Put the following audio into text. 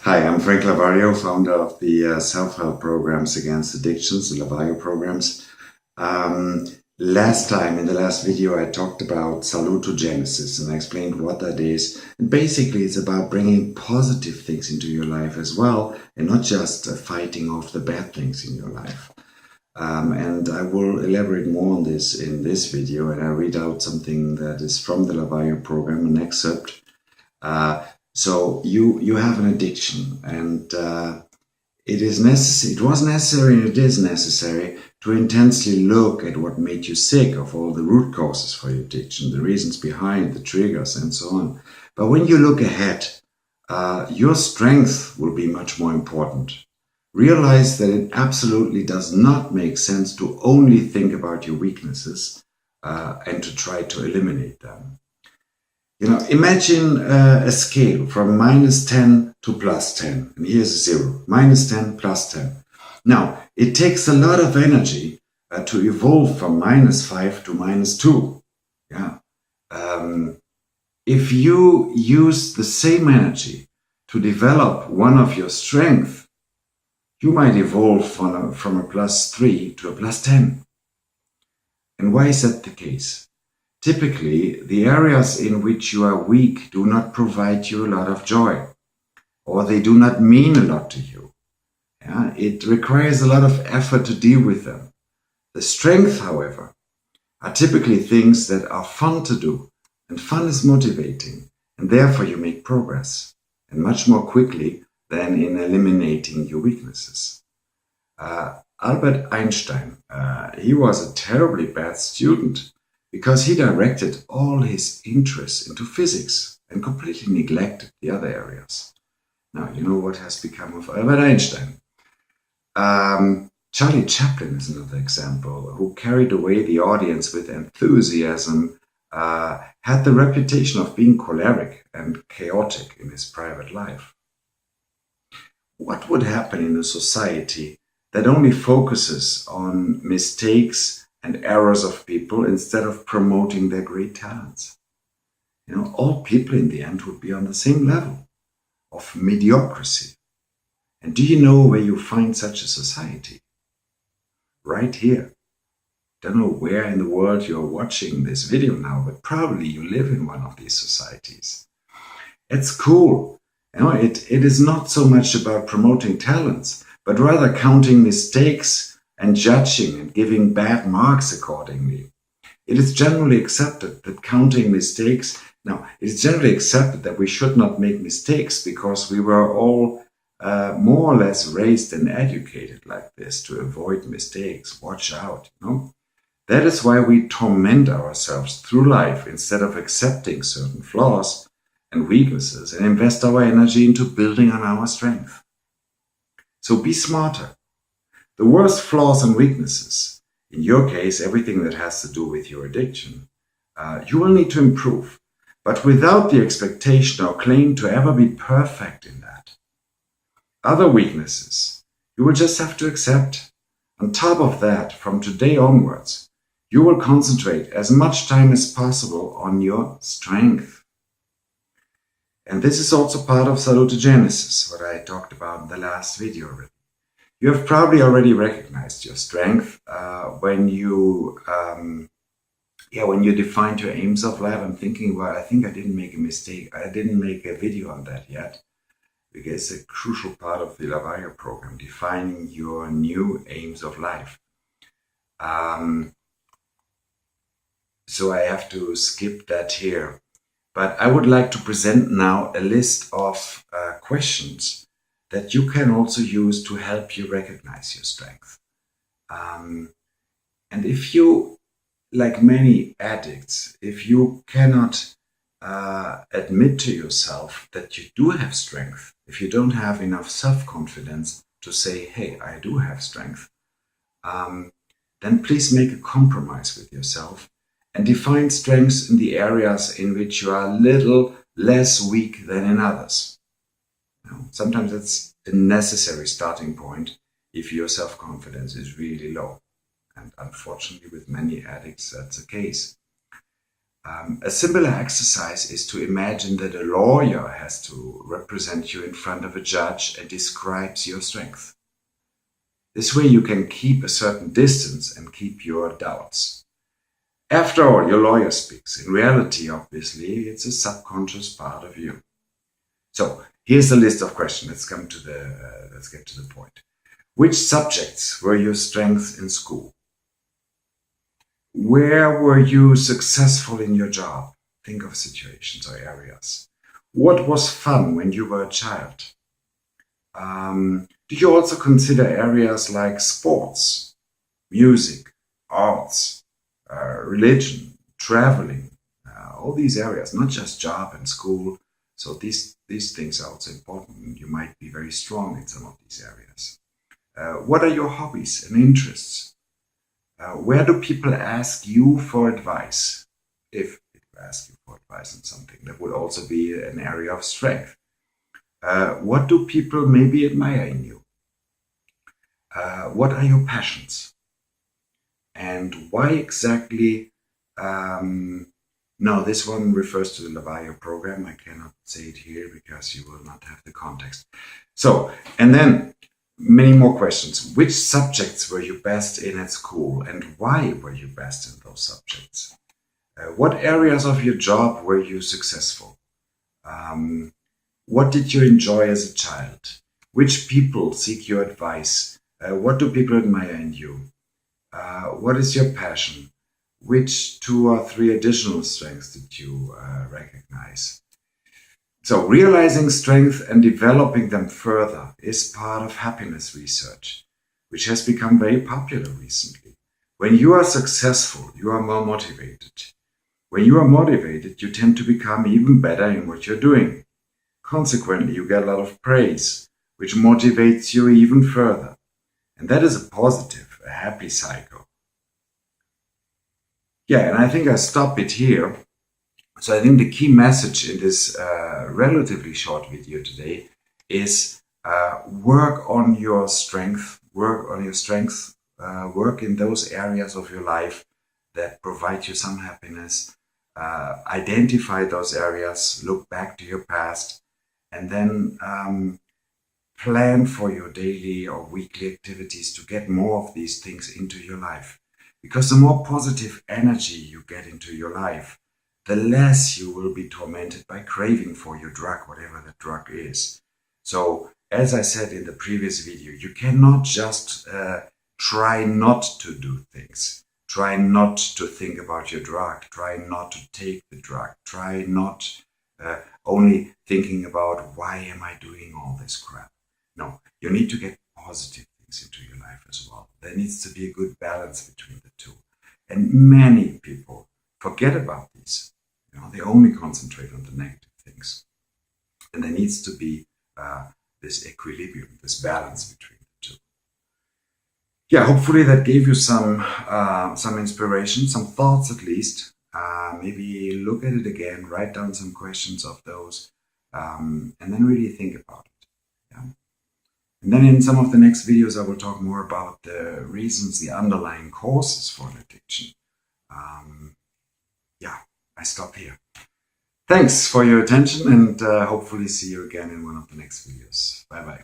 Hi, I'm Frank Lavario, founder of the self-help programs against addictions, the Lavario programs. Last time, in the last video, I talked about salutogenesis and I explained what that is. And basically, it's about bringing positive things into your life as well, and not just fighting off the bad things in your life. And I will elaborate more on this in this video, and I read out something that is from the Lavario program, an excerpt. So you have an addiction, and it was necessary and it is necessary to intensely look at what made you sick, of all the root causes for your addiction, the reasons behind, the triggers, and so on. But when you look ahead, your strength will be much more important. Realize that it absolutely does not make sense to only think about your weaknesses and to try to eliminate them. Imagine a scale from -10 to +10, and here's a 0, -10, +10. Now, it takes a lot of energy to evolve from -5 to -2. Yeah. If you use the same energy to develop one of your strengths, you might evolve from a +3 to a +10. And why is that the case? Typically, the areas in which you are weak do not provide you a lot of joy, or they do not mean a lot to you. Yeah? It requires a lot of effort to deal with them. The strengths, however, are typically things that are fun to do, and fun is motivating, and therefore you make progress, and much more quickly than in eliminating your weaknesses. Albert Einstein, he was a terribly bad student, because he directed all his interests into physics and completely neglected the other areas. Now, you know what has become of Albert Einstein. Charlie Chaplin is another example, who carried away the audience with enthusiasm, had the reputation of being choleric and chaotic in his private life. What would happen in a society that only focuses on mistakes and errors of people instead of promoting their great talents? All people in the end would be on the same level of mediocrity. And do you know where you find such a society? Right here. Don't know where in the world you're watching this video now, but probably you live in one of these societies. It's cool. It is not so much about promoting talents, but rather counting mistakes and judging and giving bad marks accordingly. It is generally accepted that it is generally accepted that we should not make mistakes because we were all more or less raised and educated like this to avoid mistakes. Watch out, That is why we torment ourselves through life instead of accepting certain flaws and weaknesses and invest our energy into building on our strength. So be smarter. The worst flaws and weaknesses, in your case, everything that has to do with your addiction, you will need to improve, but without the expectation or claim to ever be perfect in that. Other weaknesses, you will just have to accept. On top of that, from today onwards, you will concentrate as much time as possible on your strength. And this is also part of salutogenesis, what I talked about in the last video already. You have probably already recognized your strength when you defined your aims of life. I'm thinking, well, I think I didn't make a mistake. I didn't make a video on that yet, because it's a crucial part of the Lavario program, defining your new aims of life. So I have to skip that here. But I would like to present now a list of questions that you can also use to help you recognize your strength. And if you, like many addicts, if you cannot admit to yourself that you do have strength, if you don't have enough self-confidence to say, hey, I do have strength, then please make a compromise with yourself and define strengths in the areas in which you are a little less weak than in others. Sometimes it's a necessary starting point if your self-confidence is really low. And unfortunately, with many addicts, that's the case. A similar exercise is to imagine that a lawyer has to represent you in front of a judge and describes your strength. This way you can keep a certain distance and keep your doubts. After all, your lawyer speaks. In reality, obviously, it's a subconscious part of you. So here's the list of questions. Let's get to the point. Which subjects were your strengths in school? Where were you successful in your job? Think of situations or areas. What was fun when you were a child? Do you also consider areas like sports, music, arts, religion, traveling, all these areas, not just job and school? So these things are also important. You might be very strong in some of these areas. What are your hobbies and interests? Where do people ask you for advice? If people ask you for advice on something, that would also be an area of strength. What do people maybe admire in you? What are your passions? And why exactly? No, this one refers to the Lavayo program. I cannot say it here because you will not have the context. So, and then many more questions. Which subjects were you best in at school and why were you best in those subjects? What areas of your job were you successful? What did you enjoy as a child? Which people seek your advice? What do people admire in you? What is your passion? Which 2 or 3 additional strengths did you recognize? So realizing strength and developing them further is part of happiness research, which has become very popular recently. When you are successful, you are more motivated. When you are motivated, you tend to become even better in what you're doing. Consequently, you get a lot of praise, which motivates you even further. And that is a positive, a happy cycle. Yeah, and I think I stop it here. So I think the key message in this relatively short video today is work on your strength, work in those areas of your life that provide you some happiness. Identify those areas, look back to your past, and then plan for your daily or weekly activities to get more of these things into your life. Because the more positive energy you get into your life, the less you will be tormented by craving for your drug, whatever the drug is. So, as I said in the previous video, you cannot just try not to do things. Try not to think about your drug. Try not to take the drug. Try not only thinking about why am I doing all this crap. No, you need to get positive things into your life as well. There needs to be a good balance between the two. And many people forget about these. They only concentrate on the negative things. And there needs to be this equilibrium, this balance between the two. Yeah, hopefully that gave you some inspiration, some thoughts at least. Maybe look at it again, write down some questions of those, and then really think about it. Yeah? And then in some of the next videos, I will talk more about the reasons, the underlying causes for an addiction. Yeah, I stop here. Thanks for your attention and hopefully see you again in one of the next videos. Bye-bye.